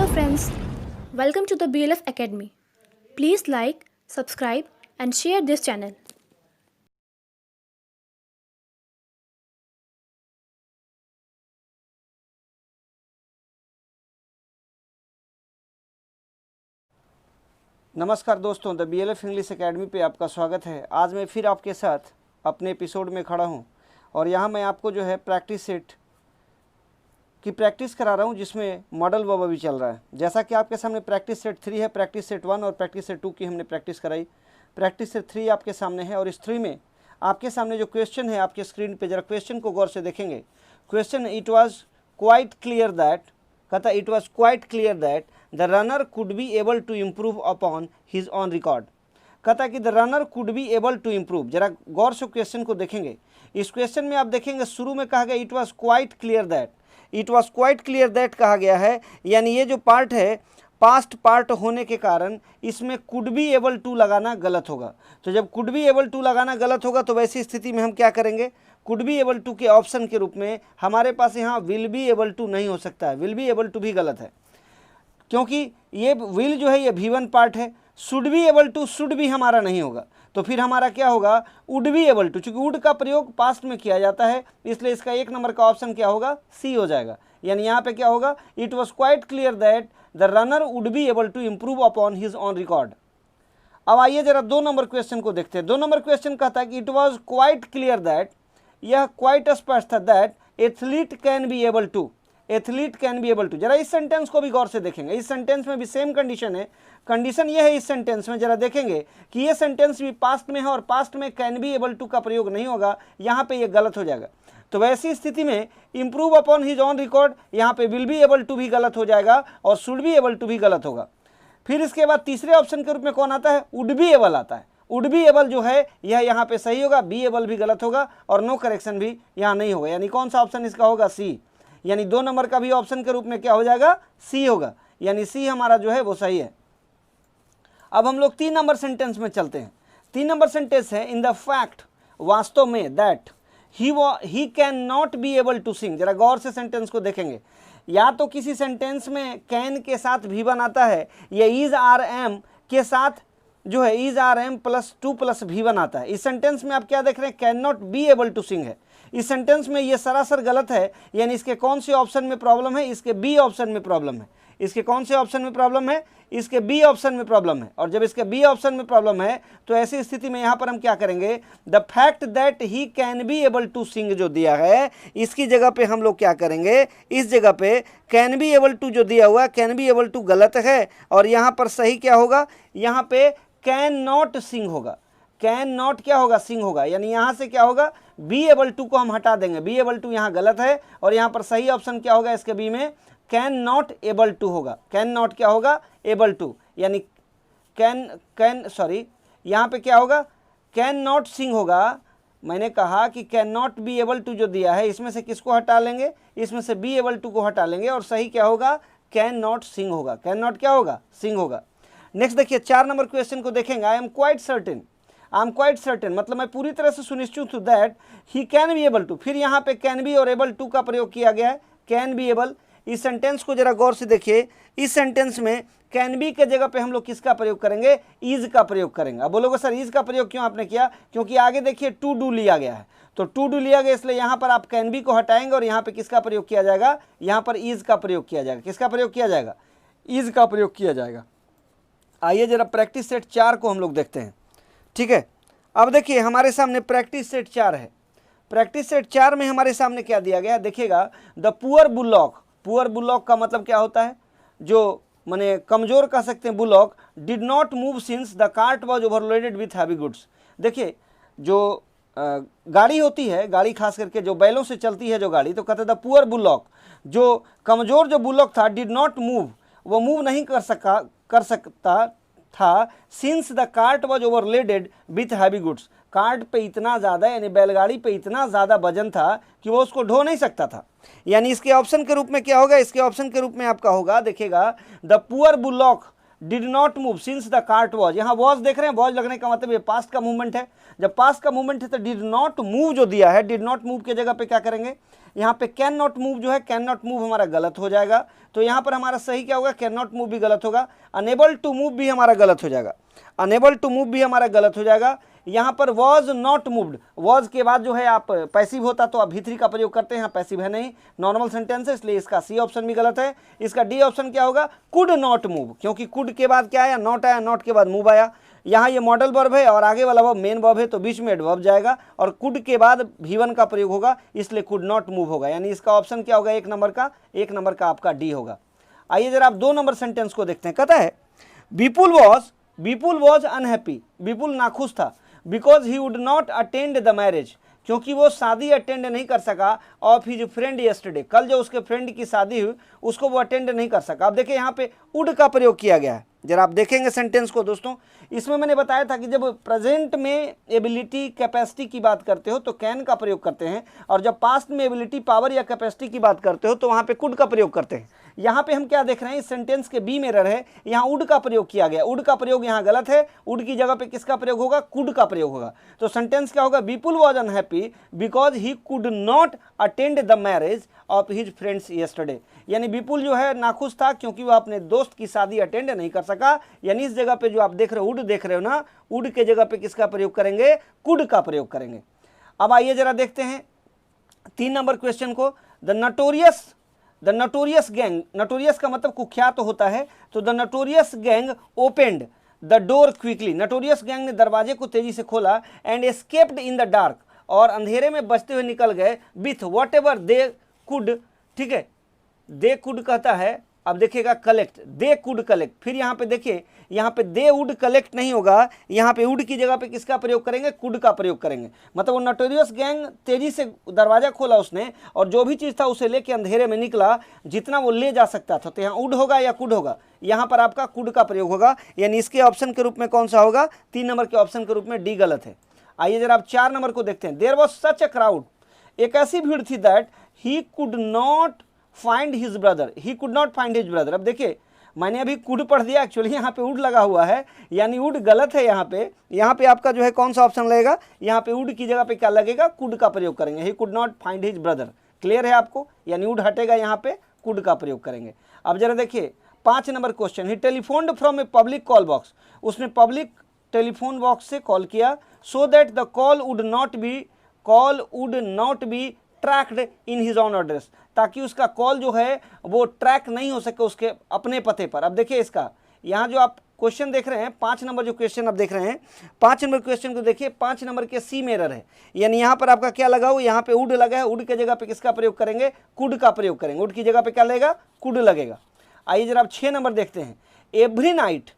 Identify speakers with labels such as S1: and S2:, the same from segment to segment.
S1: friends, welcome to the BLF Academy. Please like, subscribe and share this channel.
S2: नमस्कार दोस्तों, the BLF English academy पे आपका स्वागत है। आज मैं फिर आपके साथ अपने एपिसोड में खड़ा हूँ और यहाँ मैं आपको जो है प्रैक्टिस सेट की प्रैक्टिस करा रहा हूँ, जिसमें मॉडल वर्ब भी चल रहा है। जैसा कि आपके सामने प्रैक्टिस सेट 3 है, प्रैक्टिस सेट 1 और प्रैक्टिस सेट 2 की हमने प्रैक्टिस कराई। प्रैक्टिस सेट 3 आपके सामने है और इस 3 में आपके सामने जो क्वेश्चन है आपके स्क्रीन पे, जरा क्वेश्चन को गौर से देखेंगे। Question it was quite clear that, कहता it was quite clear that the runner could be able to improve upon his on record. कहता कि the runner could be able to improve. जरा गौर से क्वेश्चन को देखेंगे। इस क्वेश्चन में आप देखेंगे शुरू में कहा गया it was quite clear that, it was quite clear that कहा गया है, यानी ये जो पार्ट है पास्ट पार्ट होने के कारण इसमें कुड बी एबल टू लगाना गलत होगा। तो जब कुड बी एबल टू लगाना गलत होगा तो वैसी स्थिति में हम क्या करेंगे, कुड बी एबल टू के ऑप्शन के रूप में हमारे पास यहाँ विल बी एबल टू नहीं हो सकता है। विल बी एबल टू भी गलत है, क्योंकि ये विल जो है ये V1 पार्ट है। Should be able to should भी हमारा नहीं होगा, तो फिर हमारा क्या होगा, वुड बी एबल टू। चूंकि वुड का प्रयोग पास्ट में किया जाता है, इसलिए इसका 1 नंबर का ऑप्शन क्या होगा, सी हो जाएगा। यानी यहाँ पे क्या होगा, it was quite clear that the runner would be able to improve upon his on record. अब आइए जरा 2 नंबर क्वेश्चन को देखते हैं। 2 नंबर क्वेश्चन कहता है कि it was quite clear that, यह क्वाइट स्पष्ट था that athlete can be able to, athlete can be able to. जरा इस सेंटेंस को भी गौर से देखेंगे। इस सेंटेंस में भी सेम कंडीशन है। कंडीशन ये है इस सेंटेंस में, जरा देखेंगे कि ये सेंटेंस भी पास्ट में है और पास्ट में कैन बी एबल टू का प्रयोग नहीं होगा, यहाँ पे ये गलत हो जाएगा। तो वैसी स्थिति में improve upon his on record, यहाँ पे विल बी एबल टू भी गलत हो जाएगा और शुड बी एबल टू भी गलत होगा। फिर इसके बाद तीसरे ऑप्शन के रूप में कौन आता है, वुड बी एबल आता है। वुड बी एबल जो है यह यहाँ पे सही होगा, बी एबल भी गलत होगा और नो करेक्शन भी यहाँ नहीं होगा। यानी कौन सा ऑप्शन इसका होगा, सी। यानी 2 नंबर का भी ऑप्शन के रूप में क्या हो जाएगा, सी होगा। यानी सी हमारा जो है वो सही है। अब हम लोग 3 नंबर सेंटेंस में चलते हैं। 3 नंबर सेंटेंस है इन द फैक्ट, वास्तव में, that he can not be able to sing. जरा गौर से सेंटेंस को देखेंगे। या तो किसी सेंटेंस में कैन के साथ V1 आता है, या इज आर एम के साथ जो है is are am plus 2 plus V1 आता है। इस सेंटेंस में आप क्या देख रहे हैं, can not be able to sing है। इस सेंटेंस में ये सरासर गलत है। यानी इसके कौन से ऑप्शन में प्रॉब्लम है, इसके बी ऑप्शन में प्रॉब्लम है। इसके कौन से ऑप्शन में प्रॉब्लम है, इसके बी ऑप्शन में प्रॉब्लम है। और जब इसके बी ऑप्शन में प्रॉब्लम है तो ऐसी स्थिति में यहाँ पर हम क्या करेंगे, the fact that he can be able to sing जो दिया है इसकी जगह पे हम लोग क्या करेंगे, इस जगह पे कैन बी एबल टू जो दिया हुआ है, कैन बी एबल टू गलत है और यहाँ पर सही क्या होगा, यहाँ पे कैन नॉट सिंग होगा। कैन नॉट क्या होगा, सिंग होगा। यानी यहाँ से क्या होगा, बी एबल टू को हम हटा देंगे। बी एबल टू यहाँ गलत है और यहाँ पर सही ऑप्शन क्या होगा, इसके बी में कैन नॉट एबल टू होगा। कैन नॉट क्या होगा, एबल टू। यानी यहाँ पे क्या होगा, कैन नॉट सिंग होगा। मैंने कहा कि can not be able to जो दिया है इसमें से किसको हटा लेंगे, इसमें से बी एबल टू को हटा लेंगे और सही क्या होगा, कैन नॉट सिंग होगा। कैन नॉट क्या होगा, सिंग होगा। नेक्स्ट देखिए 4 नंबर क्वेश्चन को देखेंगे। I am quite certain, I am quite certain मतलब मैं पूरी तरह से सुनिश्चित हूँ that he can be able to. फिर यहाँ पे कैन बी और एबल टू का प्रयोग किया गया है, कैन बी एबल। इस सेंटेंस को जरा गौर से देखिए। इस सेंटेंस में कैन बी के जगह पे हम लोग किसका प्रयोग करेंगे, इज का प्रयोग करेंगे। अब बोलोगे सर इज का प्रयोग क्यों आपने किया, क्योंकि आगे देखिए टू डू लिया गया है। तो टू डू लिया गया इसलिए यहाँ पर आप कैन बी को हटाएंगे और यहाँ पे किसका प्रयोग किया जाएगा, यहाँ पर इज का प्रयोग किया जाएगा। किसका प्रयोग किया जाएगा, इज का प्रयोग किया जाएगा। आइए जरा प्रैक्टिस सेट 4 को हम लोग देखते हैं। ठीक है, अब देखिए हमारे सामने प्रैक्टिस सेट 4 है। प्रैक्टिस सेट 4 में हमारे सामने क्या दिया गया है, देखिएगा the poor bullock. Poor bullock का मतलब क्या होता है, जो माने कमजोर कह सकते हैं bullock, did not move since the cart was overloaded with heavy goods. देखिए जो गाड़ी होती है, गाड़ी खास करके जो बैलों से चलती है जो गाड़ी, तो कहते द पुअर बुलॉक, जो कमजोर जो बुलॉक था, डिड नॉट मूव, वो मूव नहीं कर सकता था, since the cart was overloaded with heavy goods. Cart पे इतना ज़्यादा यानी बैलगाड़ी पे इतना ज़्यादा वजन था कि वो उसको ढो नहीं सकता था। यानी इसके ऑप्शन के रूप में क्या होगा, इसके ऑप्शन के रूप में आपका होगा, देखिएगा the poor bullock did not move since the cart was, यहाँ वॉज देख रहे हैं, वॉज लगने का मतलब ये पास्ट का मूवमेंट है। जब पास्ट का मूवमेंट है तो डिड नॉट मूव जो दिया है, डिड नॉट मूव के जगह पे क्या करेंगे, यहाँ पे कैन नॉट मूव जो है, कैन नॉट मूव हमारा गलत हो जाएगा। तो यहाँ पर हमारा सही क्या होगा, कैन नॉट मूव भी गलत होगा, अनेबल टू मूव भी हमारा गलत हो जाएगा, अनेबल टू मूव भी हमारा गलत हो जाएगा। यहाँ पर वॉज नॉट मूव्ड, वॉज के बाद जो है आप पैसिव होता तो आप भी3 का प्रयोग करते हैं, यहाँ पैसिव है नहीं, नॉर्मल सेंटेंस है, इसलिए इसका सी ऑप्शन भी गलत है। इसका डी ऑप्शन क्या होगा, कुड नॉट मूव, क्योंकि कुड के बाद क्या आया, नॉट आया, नॉट के बाद मूव आया। यहाँ ये मॉडल वर्ब है और आगे वाला वर्ब मेन वर्ब है, तो बीच में एडवर्ब जाएगा और कुड के बाद V1 का प्रयोग होगा, इसलिए कुड नॉट मूव होगा। यानी इसका ऑप्शन क्या होगा, 1 नंबर का आपका डी होगा। आइए जरा आप 2 नंबर सेंटेंस को देखते हैं। कहता है विपुल वॉज अनहैप्पी, विपुल नाखुश था, because he would not attend the marriage, क्योंकि वो शादी अटेंड नहीं कर सका ऑफ हिज फ्रेंड यस्टरडे, कल जो उसके फ्रेंड की शादी हुई उसको वो अटेंड नहीं कर सका। अब देखिए यहाँ पे वुड का प्रयोग किया गया है, जरा आप देखेंगे सेंटेंस को दोस्तों। इसमें मैंने बताया था कि जब प्रेजेंट में एबिलिटी कैपेसिटी की बात करते हो तो कैन का प्रयोग करते हैं, और जब पास्ट में एबिलिटी पावर या कैपेसिटी की बात करते हो तो वहाँ पे कुड का प्रयोग करते हैं। यहाँ पे हम क्या देख रहे हैं, इस सेंटेंस के बी में एरर है, यहाँ वुड का प्रयोग किया गया, वुड का प्रयोग यहाँ गलत है, वुड की जगह पे किसका प्रयोग होगा, कुड का प्रयोग होगा। तो सेंटेंस क्या होगा, Vipul was unhappy because he could not attend the marriage of his friends yesterday, यानी विपुल जो है नाखुश था क्योंकि वह अपने दोस्त की शादी अटेंड नहीं कर सका। यानी इस जगह पे जो आप देख रहे हो वुड देख रहे हो ना, वुड के जगह पे किसका प्रयोग करेंगे, कुड का प्रयोग करेंगे। अब आइए जरा देखते हैं 3 नंबर क्वेश्चन को। द नोटोरियस गैंग, नोटोरियस का मतलब कुख्यात तो होता है, तो the notorious gang opened the door quickly, notorious gang ने दरवाजे को तेजी से खोला, and escaped in the dark, और अंधेरे में बचते हुए निकल गए, with what ever they could, ठीक है, दे कुड कहता है, अब देखिएगा कलेक्ट, दे कुड कलेक्ट, फिर यहाँ पे देखिए, यहाँ पे दे वुड कलेक्ट नहीं होगा, यहाँ पे वुड की जगह पे किसका प्रयोग करेंगे, कुड का प्रयोग करेंगे। मतलब वो नोटोरियस गैंग तेजी से दरवाजा खोला उसने, और जो भी चीज़ था उसे लेके अंधेरे में निकला, जितना वो ले जा सकता था। तो यहाँ वुड होगा या कुड होगा, यहाँ पर आपका कुड का प्रयोग होगा, यानी इसके ऑप्शन के रूप में कौन सा होगा, 3 नंबर के ऑप्शन के रूप में डी गलत है। आइए जरा आप 4 नंबर को देखते हैं। There was such a crowd, एक ऐसी भीड़ थी that he could not find his brother, he could not find his brother. अब देखिए मैंने अभी कुड पढ़ दिया, एक्चुअली यहाँ पे वुड लगा हुआ है, यानी वुड गलत है। यहाँ पे आपका जो है कौन सा ऑप्शन लगेगा, यहाँ पे वुड की जगह पे क्या लगेगा, कुड का प्रयोग करेंगे, ही could not find his brother. Clear है आपको, यानी वुड हटेगा, यहाँ पे कुड का प्रयोग करेंगे। अब जरा देखिए 5 number question, he telephoned from a public call box, उसने पब्लिक टेलीफोन बॉक्स से कॉल किया, so that the call would not be tracked in his own address, ताकि उसका कॉल जो है वो ट्रैक नहीं हो सके उसके अपने पते पर। अब देखिए इसका, यहाँ जो आप क्वेश्चन देख रहे हैं 5 नंबर जो क्वेश्चन आप देख रहे हैं, 5 नंबर क्वेश्चन को देखिए, 5 नंबर के सी में एरर है, यानी यहाँ पर आपका क्या लगा हो, यहाँ पे वुड लगा है, वुड के जगह पे किसका प्रयोग करेंगे, कुड का प्रयोग करेंगे, वुड की जगह पे क्या लगेगा, कुड लगेगा। आइए जरा आप 6 नंबर देखते हैं। एवरी नाइट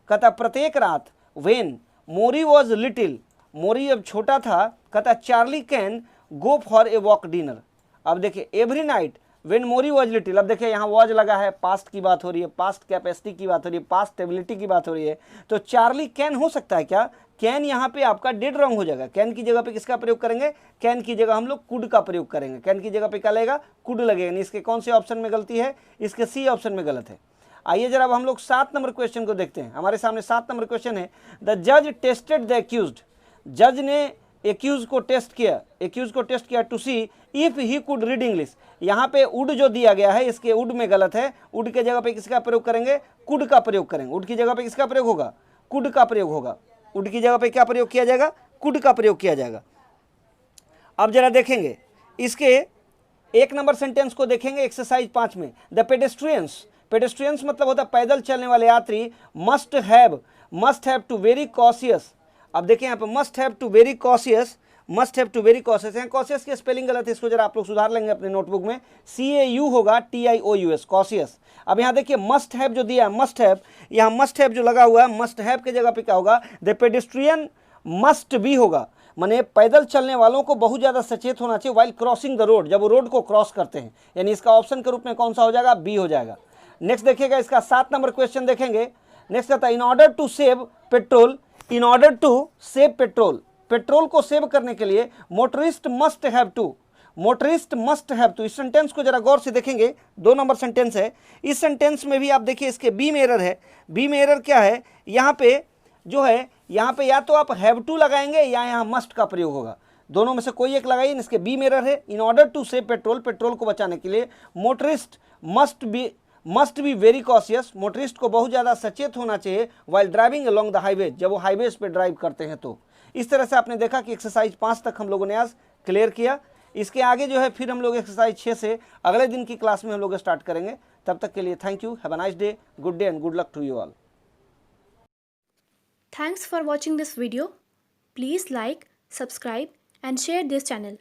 S2: कहता प्रत्येक रात, वेन मोरी वॉज लिटिल, मोरी अब छोटा था, कहता Charlie can go for a walk dinner. अब देखिए every night when Mori was little, अब देखिए यहाँ वॉज लगा है, पास्ट की बात हो रही है, पास्ट कैपेसिटी की बात हो रही है, पास्ट एबिलिटी की बात हो रही है, तो चार्ली कैन हो सकता है क्या, कैन यहाँ पे आपका डेड रॉन्ग हो जाएगा, कैन की जगह पे किसका प्रयोग करेंगे, कैन की जगह हम लोग कुड का प्रयोग करेंगे, कैन की जगह पे क्या लगेगा, कुड लगेगा। इसके कौन से ऑप्शन में गलती है, इसके सी ऑप्शन में गलत है। आइए जरा अब हम लोग 7 नंबर क्वेश्चन को देखते हैं। हमारे सामने 7 नंबर क्वेश्चन है, द जज टेस्टेड द एक्यूज्ड, जज ने एक्यूज को टेस्ट किया to see if he could read English. यहाँ पे वुड जो दिया गया है, इसके वुड में गलत है, वुड के जगह पे किसका प्रयोग करेंगे, कुड का प्रयोग करेंगे, वुड की जगह पे किसका प्रयोग होगा, कुड का प्रयोग होगा, वुड की जगह पे क्या प्रयोग किया जाएगा, कुड का प्रयोग किया जाएगा। अब जरा देखेंगे इसके 1 नंबर सेंटेंस को देखेंगे एक्सरसाइज 5 में। द पेडेस्ट्रियंस मतलब होता है पैदल चलने वाले यात्री, must have to very cautious. अब देखिए यहाँ पे must have to very cautious है, कॉशियस की स्पेलिंग गलत है, इसको जरा आप लोग सुधार लेंगे अपने नोटबुक में, CAU होगा TIOUS, कॉशियस। अब यहाँ देखिए मस्ट हैव जो दिया है, मस्ट हैव, यहाँ मस्ट हैव जो लगा हुआ है, मस्ट हैव के जगह पे क्या होगा, द पेडेस्ट्रियन मस्ट बी होगा, माने पैदल चलने वालों को बहुत ज़्यादा सचेत होना चाहिए वाइल क्रॉसिंग द रोड, जब वो रोड को क्रॉस करते हैं, यानी इसका ऑप्शन के रूप में कौन सा हो जाएगा, बी हो जाएगा। नेक्स्ट देखिएगा इसका 7 नंबर क्वेश्चन देखेंगे। नेक्स्ट आता है in order to save petrol, petrol को सेव करने के लिए motorist must have to, motorist must have. तो इस सेंटेंस को जरा गौर से देखेंगे, 2 नंबर सेंटेंस है। इस सेंटेंस में भी आप देखिए इसके बी में एरर है। बी में एरर क्या है, यहाँ पे जो है, यहाँ पे या तो आप हैव टू लगाएंगे या यहाँ मस्ट का प्रयोग होगा, दोनों में से कोई एक लगाइए। इसके बी में एरर है। In order to save petrol, petrol को बचाने के लिए motorist must be very cautious, motorist को बहुत ज़्यादा सचेत होना चाहिए while driving along the highway, जब वो हाईवेज पे ड्राइव करते हैं। तो इस तरह से आपने देखा कि एक्सरसाइज 5 तक हम लोगों ने आज क्लियर किया। इसके आगे जो है फिर हम लोग एक्सरसाइज 6 से अगले दिन की क्लास में हम लोग स्टार्ट करेंगे। तब तक के लिए thank you, have a nice day, good day and good luck to you all.
S1: Thanks for watching this video. Please like, subscribe and share this channel.